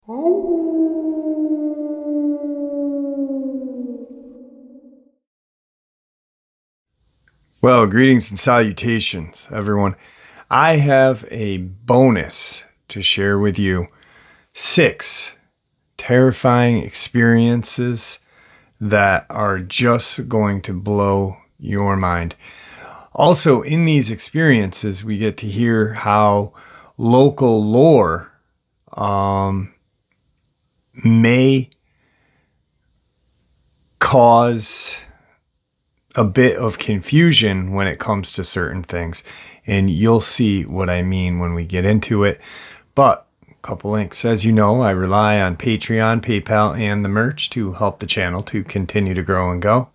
Well, greetings and salutations, everyone. I have a bonus to share with you. 6 terrifying experiences that are just going to blow your mind. Also, in these experiences, we get to hear how local lore may cause a bit of confusion when it comes to certain things, and you'll see what I mean when we get into it. But a couple links. As you know, I rely on Patreon, PayPal, and the merch to help the channel to continue to grow and go.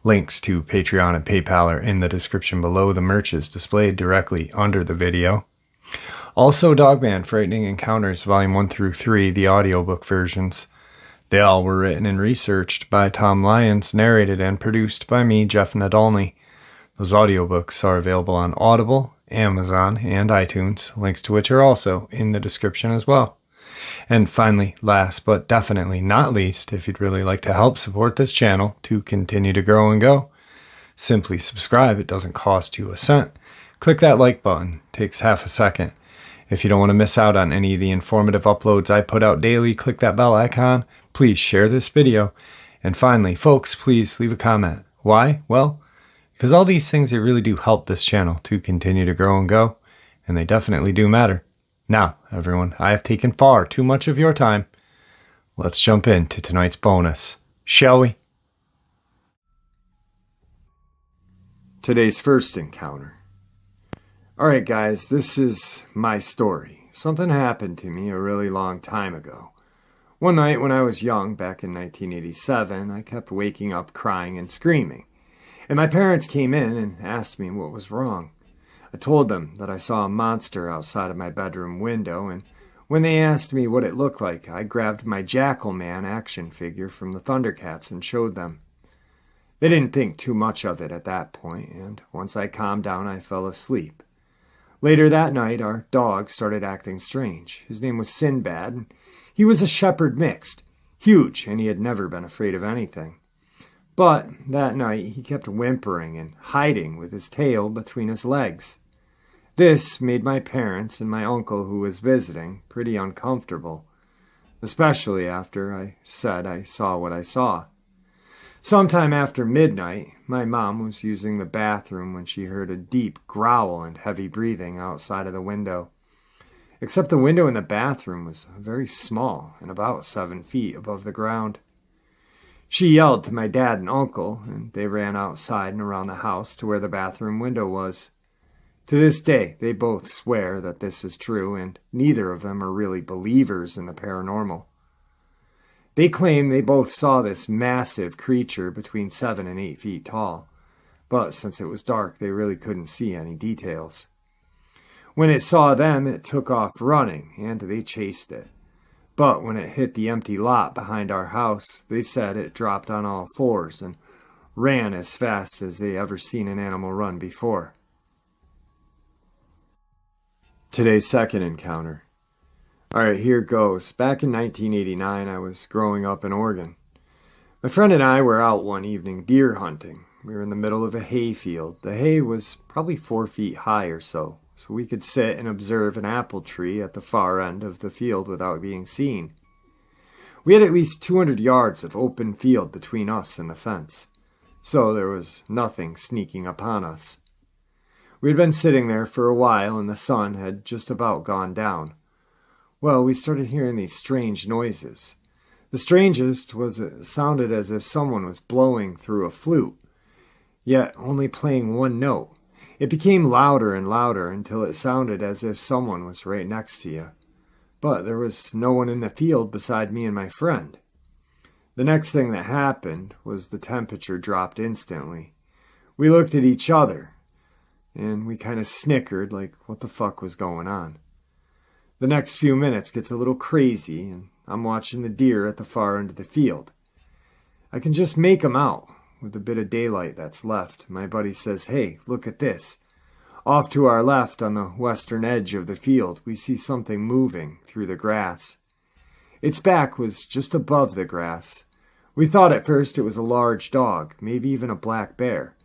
Links to Patreon and PayPal are in the description below. The merch is displayed directly under the video. Also, Dogman, Frightening Encounters, Volume 1 through 3, the audiobook versions. They all were written and researched by Tom Lyons, narrated and produced by me, Jeff Nadolny. Those audiobooks are available on Audible, Amazon, and iTunes, links to which are also in the description as well. And finally, last but definitely not least, if you'd really like to help support this channel to continue to grow and go, simply subscribe. It doesn't cost you a cent. Click that like button. It takes half a second. If you don't want to miss out on any of the informative uploads I put out daily, click that bell icon. Please share this video. And finally, folks, please leave a comment. Why? Well, because all these things, they really do help this channel to continue to grow and go, and they definitely do matter. Now, everyone, I have taken far too much of your time. Let's jump into tonight's bonus, shall we? Today's first encounter. Alright guys, this is my story. Something happened to me a really long time ago. One night when I was young, back in 1987, I kept waking up crying and screaming. And my parents came in and asked me what was wrong. I told them that I saw a monster outside of my bedroom window, and when they asked me what it looked like, I grabbed my Jackal Man action figure from the Thundercats and showed them. They didn't think too much of it at that point, and once I calmed down, I fell asleep. Later that night, our dog started acting strange. His name was Sinbad, and he was a shepherd mixed, huge, and he had never been afraid of anything. But that night, he kept whimpering and hiding with his tail between his legs. This made my parents and my uncle, who was visiting, pretty uncomfortable, especially after I said I saw what I saw. Sometime after midnight, my mom was using the bathroom when she heard a deep growl and heavy breathing outside of the window. Except the window in the bathroom was very small and about 7 feet above the ground. She yelled to my dad and uncle, and they ran outside and around the house to where the bathroom window was. To this day, they both swear that this is true, and neither of them are really believers in the paranormal. They claim they both saw this massive creature between 7 and 8 feet tall, but since it was dark, they really couldn't see any details. When it saw them, it took off running, and they chased it. But when it hit the empty lot behind our house, they said it dropped on all fours and ran as fast as they ever seen an animal run before. Today's second encounter. Alright, here goes. Back in 1989, I was growing up in Oregon. My friend and I were out one evening deer hunting. We were in the middle of a hay field. The hay was probably 4 feet high or so we could sit and observe an apple tree at the far end of the field without being seen. We had at least 200 yards of open field between us and the fence, so there was nothing sneaking upon us. We had been sitting there for a while, and the sun had just about gone down. Well, we started hearing these strange noises. The strangest was it sounded as if someone was blowing through a flute, yet only playing one note. It became louder and louder until it sounded as if someone was right next to you. But there was no one in the field beside me and my friend. The next thing that happened was the temperature dropped instantly. We looked at each other, and we kind of snickered like what the fuck was going on. The next few minutes gets a little crazy, and I'm watching the deer at the far end of the field. I can just make them out with the bit of daylight that's left. My buddy says, "Hey, look at this." Off to our left on the western edge of the field, we see something moving through the grass. Its back was just above the grass. We thought at first it was a large dog, maybe even a black bear.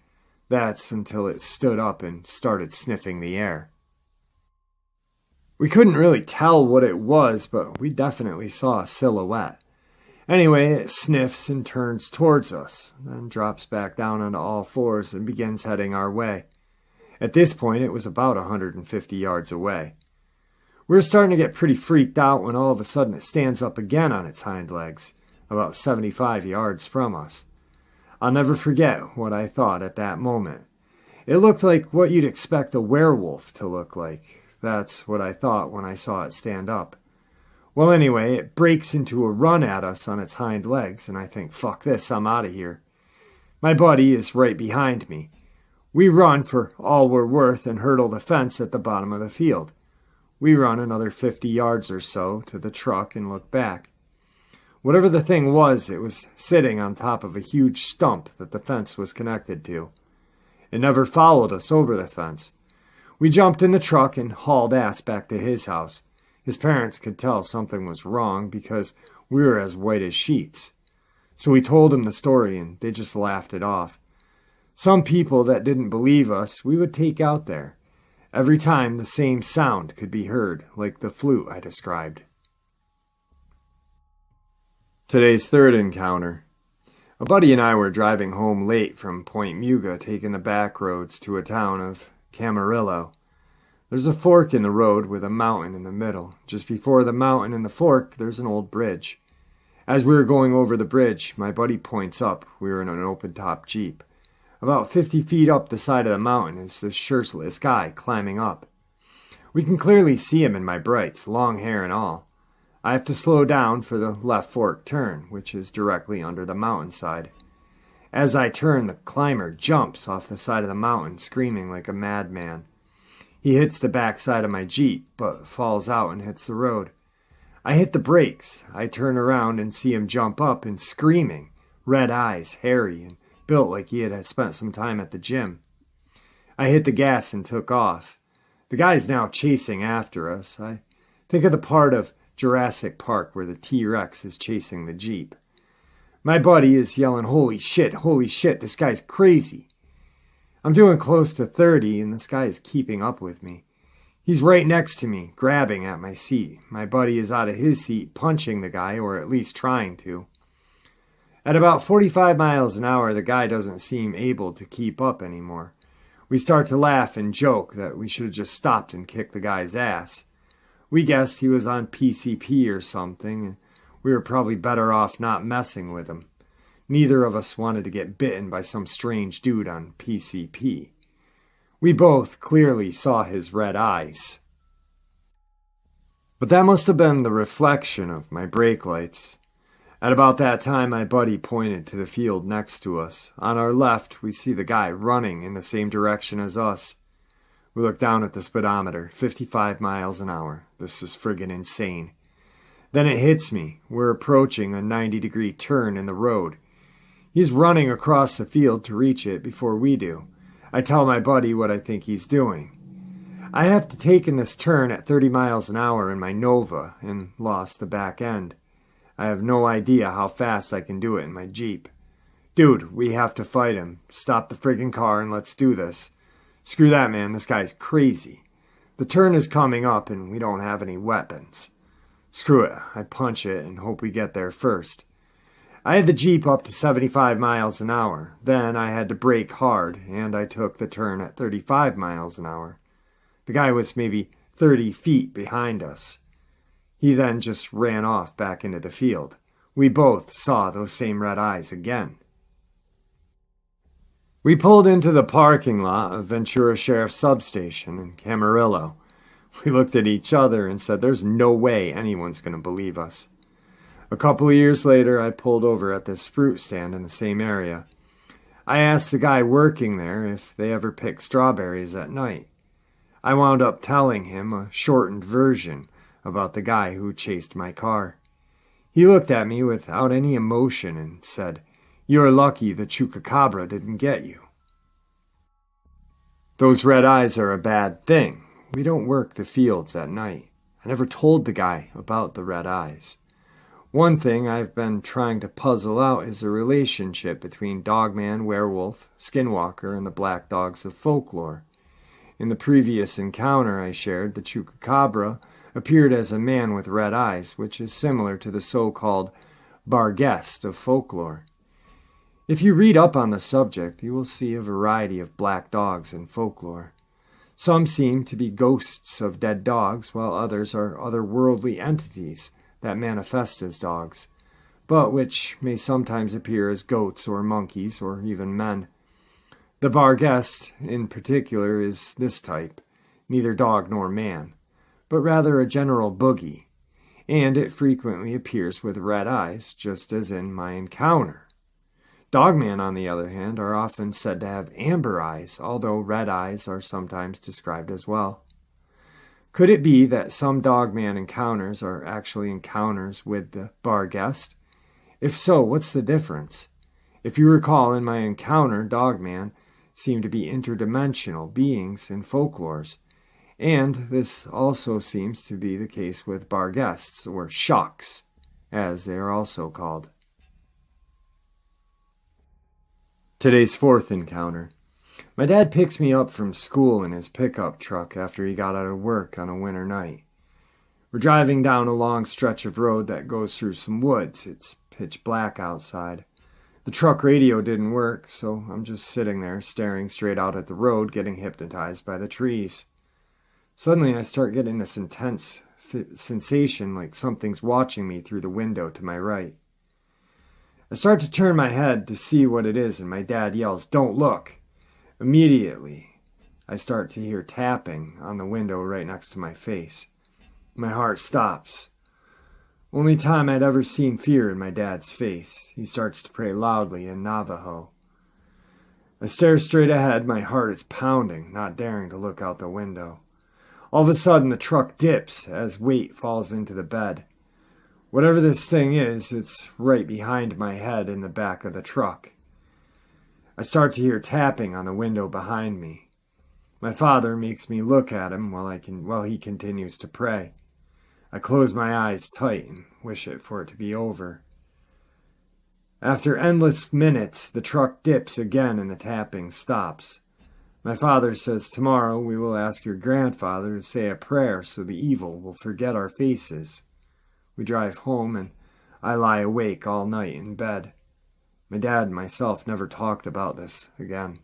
That's until it stood up and started sniffing the air. We couldn't really tell what it was, but we definitely saw a silhouette. Anyway, it sniffs and turns towards us, then drops back down onto all fours and begins heading our way. At this point, it was about 150 yards away. We were starting to get pretty freaked out when all of a sudden it stands up again on its hind legs, about 75 yards from us. I'll never forget what I thought at that moment. It looked like what you'd expect a werewolf to look like. That's what I thought when I saw it stand up. Well, anyway, it breaks into a run at us on its hind legs, and I think, fuck this, I'm out of here. My buddy is right behind me. We run for all we're worth and hurdle the fence at the bottom of the field. We run another 50 yards or so to the truck and look back. Whatever the thing was, it was sitting on top of a huge stump that the fence was connected to. It never followed us over the fence. We jumped in the truck and hauled ass back to his house. His parents could tell something was wrong because we were as white as sheets. So we told them the story and they just laughed it off. Some people that didn't believe us, we would take out there. Every time the same sound could be heard, like the flute I described. Today's third encounter. A buddy and I were driving home late from Point Muga, taking the back roads to a town of Camarillo. There's a fork in the road with a mountain in the middle. Just before the mountain and the fork, there's an old bridge. As we were going over the bridge, my buddy points up. We were in an open-top Jeep. About 50 feet up the side of the mountain is this shirtless guy climbing up. We can clearly see him in my brights, long hair and all. I have to slow down for the left fork turn, which is directly under the mountainside. As I turn, the climber jumps off the side of the mountain, screaming like a madman. He hits the back side of my Jeep, but falls out and hits the road. I hit the brakes. I turn around and see him jump up and screaming, red eyes, hairy, and built like he had spent some time at the gym. I hit the gas and took off. The guy's now chasing after us. I think of the part of Jurassic Park where the T-Rex is chasing the Jeep. My buddy is yelling, holy shit, this guy's crazy. I'm doing close to 30 and this guy is keeping up with me. He's right next to me, grabbing at my seat. My buddy is out of his seat, punching the guy, or at least trying to. At about 45 miles an hour, the guy doesn't seem able to keep up anymore. We start to laugh and joke that we should have just stopped and kicked the guy's ass. We guessed he was on PCP or something, and we were probably better off not messing with him. Neither of us wanted to get bitten by some strange dude on PCP. We both clearly saw his red eyes. But that must have been the reflection of my brake lights. At about that time, my buddy pointed to the field next to us. On our left, we see the guy running in the same direction as us. We look down at the speedometer, 55 miles an hour. This is friggin' insane. Then it hits me. We're approaching a 90-degree turn in the road. He's running across the field to reach it before we do. I tell my buddy what I think he's doing. I have to take in this turn at 30 miles an hour in my Nova and lost the back end. I have no idea how fast I can do it in my Jeep. Dude, we have to fight him. Stop the friggin' car and let's do this. Screw that, man. This guy's crazy. The turn is coming up and we don't have any weapons. Screw it. I punch it and hope we get there first. I had the Jeep up to 75 miles an hour. Then I had to brake hard, and I took the turn at 35 miles an hour. The guy was maybe 30 feet behind us. He then just ran off back into the field. We both saw those same red eyes again. We pulled into the parking lot of Ventura Sheriff's Substation in Camarillo. We looked at each other and said, there's no way anyone's going to believe us. A couple of years later, I pulled over at this fruit stand in the same area. I asked the guy working there if they ever pick strawberries at night. I wound up telling him a shortened version about the guy who chased my car. He looked at me without any emotion and said, "You're lucky the chupacabra didn't get you." Those red eyes are a bad thing. We don't work the fields at night. I never told the guy about the red eyes. One thing I've been trying to puzzle out is the relationship between Dogman, werewolf, skinwalker, and the black dogs of folklore. In the previous encounter I shared, the chupacabra appeared as a man with red eyes, which is similar to the so-called Barghest of folklore. If you read up on the subject, you will see a variety of black dogs in folklore. Some seem to be ghosts of dead dogs, while others are otherworldly entities that manifest as dogs, but which may sometimes appear as goats or monkeys or even men. The Barghest, in particular, is this type, neither dog nor man, but rather a general boogie, and it frequently appears with red eyes, just as in my encounter. Dogman, on the other hand, are often said to have amber eyes, although red eyes are sometimes described as well. Could it be that some Dogman encounters are actually encounters with the Barghest? If so, what's the difference? If you recall, in my encounter, Dogman seemed to be interdimensional beings in folklores, and this also seems to be the case with Barghests, or Shucks, as they are also called. Today's fourth encounter. My dad picks me up from school in his pickup truck after he got out of work on a winter night. We're driving down a long stretch of road that goes through some woods. It's pitch black outside. The truck radio didn't work, so I'm just sitting there staring straight out at the road, getting hypnotized by the trees. Suddenly I start getting this intense sensation like something's watching me through the window to my right. I start to turn my head to see what it is, and my dad yells, "Don't look!" Immediately, I start to hear tapping on the window right next to my face. My heart stops. Only time I'd ever seen fear in my dad's face. He starts to pray loudly in Navajo. I stare straight ahead, my heart is pounding, not daring to look out the window. All of a sudden, the truck dips as weight falls into the bed. Whatever this thing is, it's right behind my head in the back of the truck. I start to hear tapping on the window behind me. My father makes me look at him while he continues to pray. I close my eyes tight and wish for it to be over. After endless minutes, the truck dips again and the tapping stops. My father says, "Tomorrow we will ask your grandfather to say a prayer so the evil will forget our faces." We drive home, and I lie awake all night in bed. My dad and myself never talked about this again.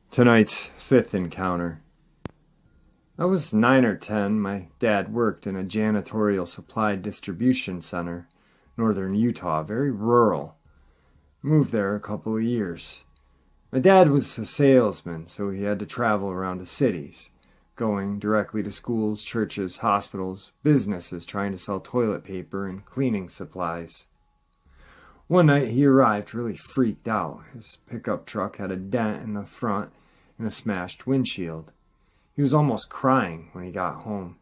Tonight's fifth encounter. I was 9 or 10. My dad worked in a janitorial supply distribution center, northern Utah, very rural. Moved there a couple of years. My dad was a salesman, so he had to travel around to cities, going directly to schools, churches, hospitals, businesses trying to sell toilet paper and cleaning supplies. One night he arrived really freaked out. His pickup truck had a dent in the front and a smashed windshield. He was almost crying when he got home.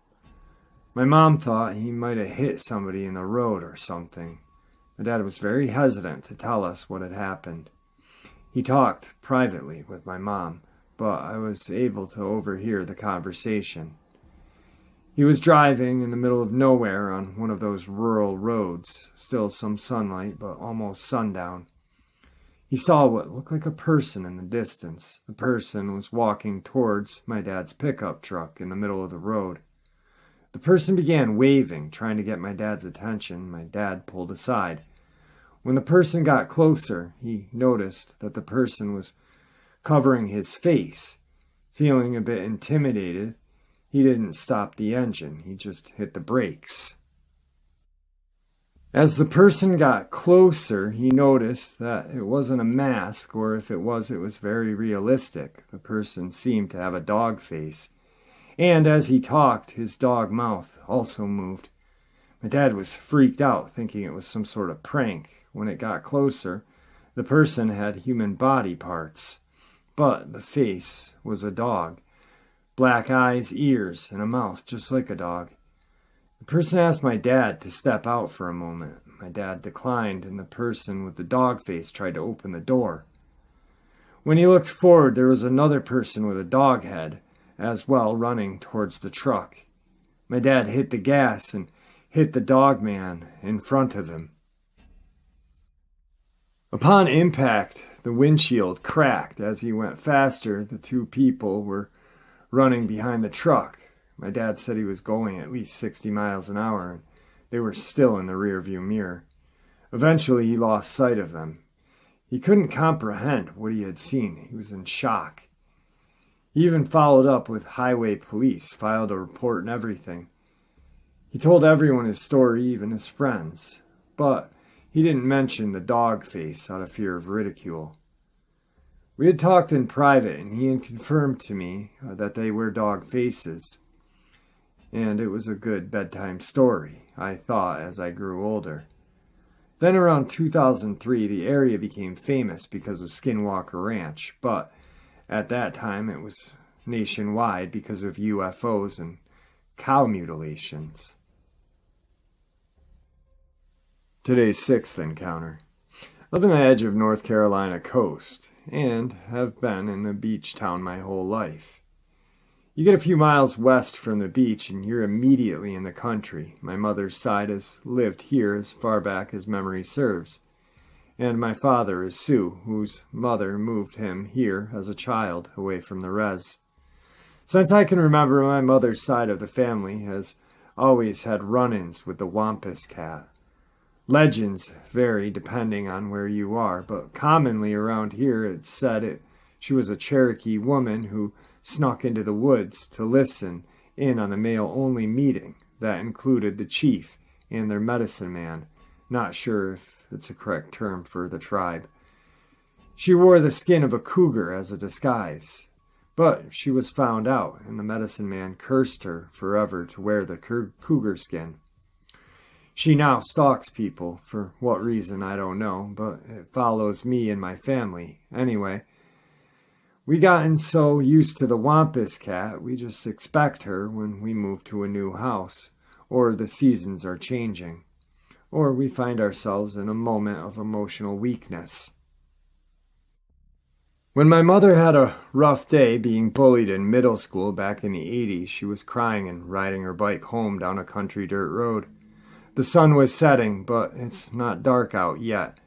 My mom thought he might have hit somebody in the road or something. My dad was very hesitant to tell us what had happened. He talked privately with my mom, but I was able to overhear the conversation. He was driving in the middle of nowhere on one of those rural roads, still some sunlight, but almost sundown. He saw what looked like a person in the distance. The person was walking towards my dad's pickup truck in the middle of the road. The person began waving, trying to get my dad's attention. My dad pulled aside. When the person got closer, he noticed that the person was covering his face. Feeling a bit intimidated, he didn't stop the engine. He just hit the brakes. As the person got closer, he noticed that it wasn't a mask, or if it was very realistic. The person seemed to have a dog face. And as he talked, his dog mouth also moved. My dad was freaked out, thinking it was some sort of prank. When it got closer, the person had human body parts, but the face was a dog. Black eyes, ears, and a mouth just like a dog. The person asked my dad to step out for a moment. My dad declined, and the person with the dog face tried to open the door. When he looked forward, there was another person with a dog head as well running towards the truck. My dad hit the gas and hit the Dogman in front of him. Upon impact, the windshield cracked. As he went faster, the two people were running behind the truck. My dad said he was going at least 60 miles an hour, and they were still in the rearview mirror. Eventually, he lost sight of them. He couldn't comprehend what he had seen. He was in shock. He even followed up with highway police, filed a report and everything. He told everyone his story, even his friends, but he didn't mention the dog face out of fear of ridicule. We had talked in private, and he had confirmed to me that they were dog faces, and it was a good bedtime story, I thought, as I grew older. Then around 2003, the area became famous because of Skinwalker Ranch, but at that time it was nationwide because of UFOs and cow mutilations. Today's sixth encounter. I live on the edge of North Carolina coast, and have been in the beach town my whole life. You get a few miles west from the beach and you're immediately in the country. My mother's side has lived here as far back as memory serves. And my father is Sue, whose mother moved him here as a child, away from the res. Since I can remember, my mother's side of the family has always had run-ins with the Wampus cat. Legends vary depending on where you are, but commonly around here it's said she was a Cherokee woman who snuck into the woods to listen in on a male-only meeting that included the chief and their medicine man. Not sure if it's a correct term for the tribe. She wore the skin of a cougar as a disguise, but she was found out, and the medicine man cursed her forever to wear the cougar skin. She now stalks people, for what reason I don't know, but it follows me and my family. Anyway, we gotten so used to the Wampus cat, we just expect her when we move to a new house, or the seasons are changing, or we find ourselves in a moment of emotional weakness. When my mother had a rough day being bullied in middle school back in the 80s, she was crying and riding her bike home down a country dirt road. The sun was setting, but it's not dark out yet.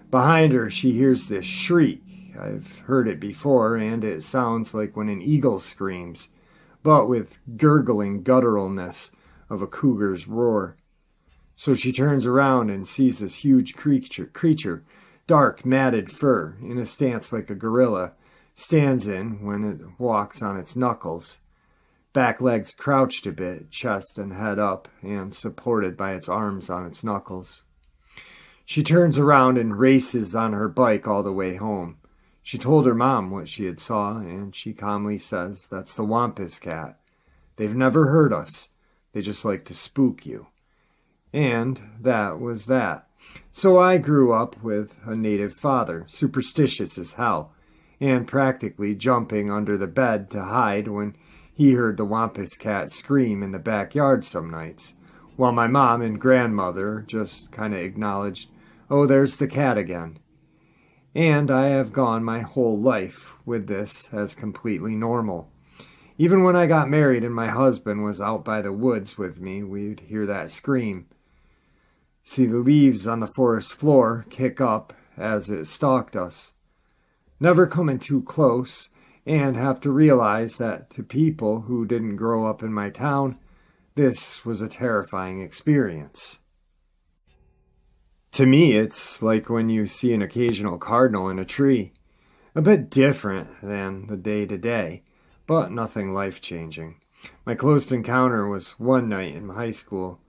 Behind her, she hears this shriek. I've heard it before, and it sounds like when an eagle screams, but with gurgling gutturalness of a cougar's roar. So she turns around and sees this huge creature, dark, matted fur, in a stance like a gorilla, stands in when it walks on its knuckles. Back legs crouched a bit, chest and head up, and supported by its arms on its knuckles. She turns around and races on her bike all the way home. She told her mom what she had saw, and she calmly says, "That's the Wampus cat. They've never hurt us. They just like to spook you." And that was that. So I grew up with a native father, superstitious as hell, and practically jumping under the bed to hide when he heard the Wampus cat scream in the backyard some nights, while my mom and grandmother just kind of acknowledged, "Oh, there's the cat again." And I have gone my whole life with this as completely normal. Even when I got married and my husband was out by the woods with me, we'd hear that scream. See the leaves on the forest floor kick up as it stalked us. Never coming too close, and have to realize that to people who didn't grow up in my town, this was a terrifying experience. To me, it's like when you see an occasional cardinal in a tree. A bit different than the day-to-day, but nothing life-changing. My closest encounter was one night in high school.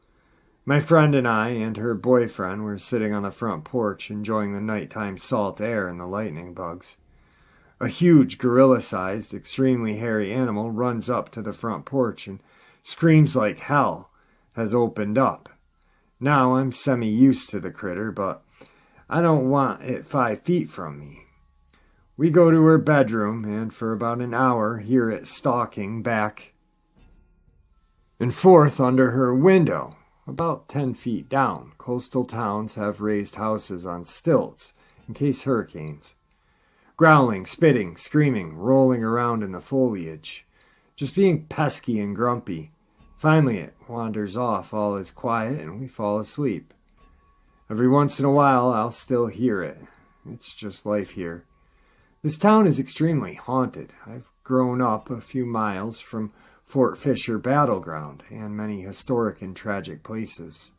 My friend and I and her boyfriend were sitting on the front porch enjoying the nighttime salt air and the lightning bugs. A huge, gorilla-sized, extremely hairy animal runs up to the front porch and screams like hell has opened up. Now I'm semi-used to the critter, but I don't want it 5 feet from me. We go to her bedroom, and for about an hour hear it stalking back and forth under her window, about 10 feet down. Coastal towns have raised houses on stilts in case hurricanes. Growling, spitting, screaming, rolling around in the foliage, just being pesky and grumpy. Finally, it wanders off, all is quiet, and we fall asleep. Every once in a while, I'll still hear it. It's just life here. This town is extremely haunted. I've grown up a few miles from Fort Fisher battleground and many historic and tragic places.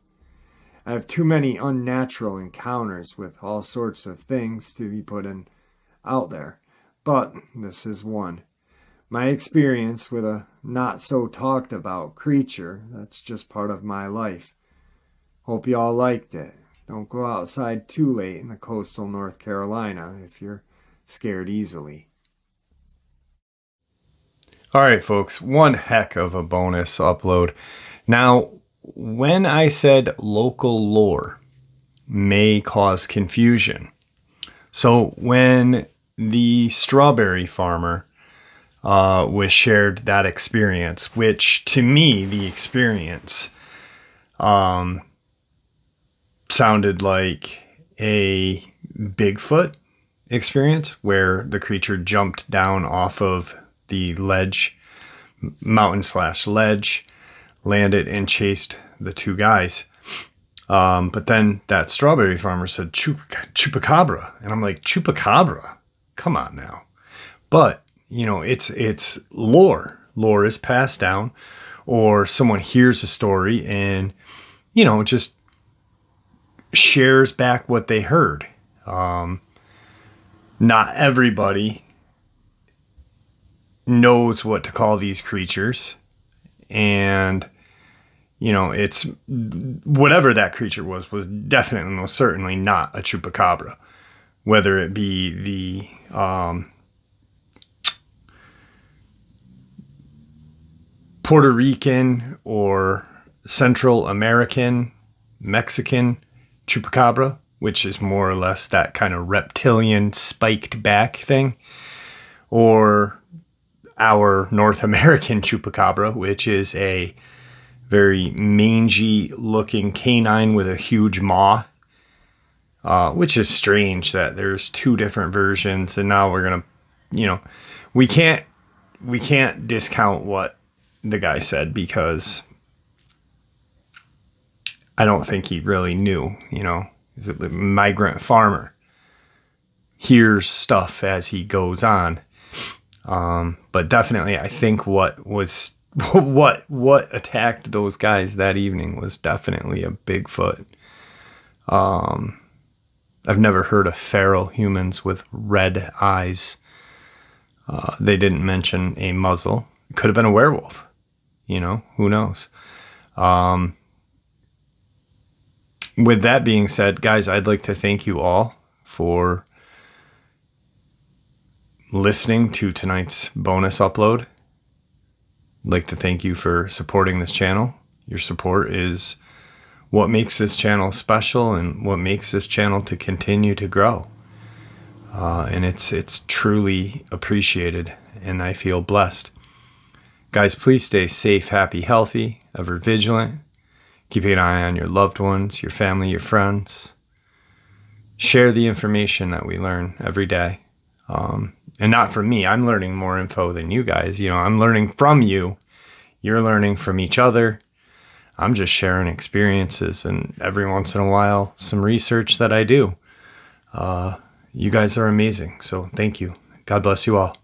I have too many unnatural encounters with all sorts of things to be put out there, but this is one. My experience with a not-so-talked-about creature that's just part of my life. Hope you all liked it. Don't go outside too late in the coastal North Carolina if you're scared easily. All right, folks, one heck of a bonus upload. Now, when I said local lore may cause confusion, so when the strawberry farmer was shared that experience, which to me, the experience sounded like a Bigfoot experience where the creature jumped down off of the mountain/ledge, landed and chased the two guys. But then that strawberry farmer said chupacabra, and I'm like, chupacabra? Come on now. But it's lore. Lore is passed down, or someone hears a story and just shares back what they heard. Not everybody knows what to call these creatures, and it's whatever that creature was definitely, most certainly not a chupacabra, whether it be the Puerto Rican or Central American, Mexican chupacabra, which is more or less that kind of reptilian spiked back thing, or our North American chupacabra, which is a very mangy looking canine with a huge maw, which is strange that there's two different versions. And now we're going to, we can't discount what the guy said, because I don't think he really knew, is it the migrant farmer hears stuff as he goes on. But definitely, I think what attacked those guys that evening was definitely a Bigfoot. I've never heard of feral humans with red eyes. They didn't mention a muzzle. It could have been a werewolf. Who knows? With that being said, guys, I'd like to thank you all for listening to tonight's bonus upload. I'd like to thank you for supporting this channel. Your support is what makes this channel special and what makes this channel to continue to grow. And it's truly appreciated, and I feel blessed. Guys, please stay safe, happy, healthy, ever vigilant. Keeping an eye on your loved ones, your family, your friends. Share the information that we learn every day. And not from me. I'm learning more info than you guys. I'm learning from you. You're learning from each other. I'm just sharing experiences, and every once in a while, some research that I do. You guys are amazing. So thank you. God bless you all.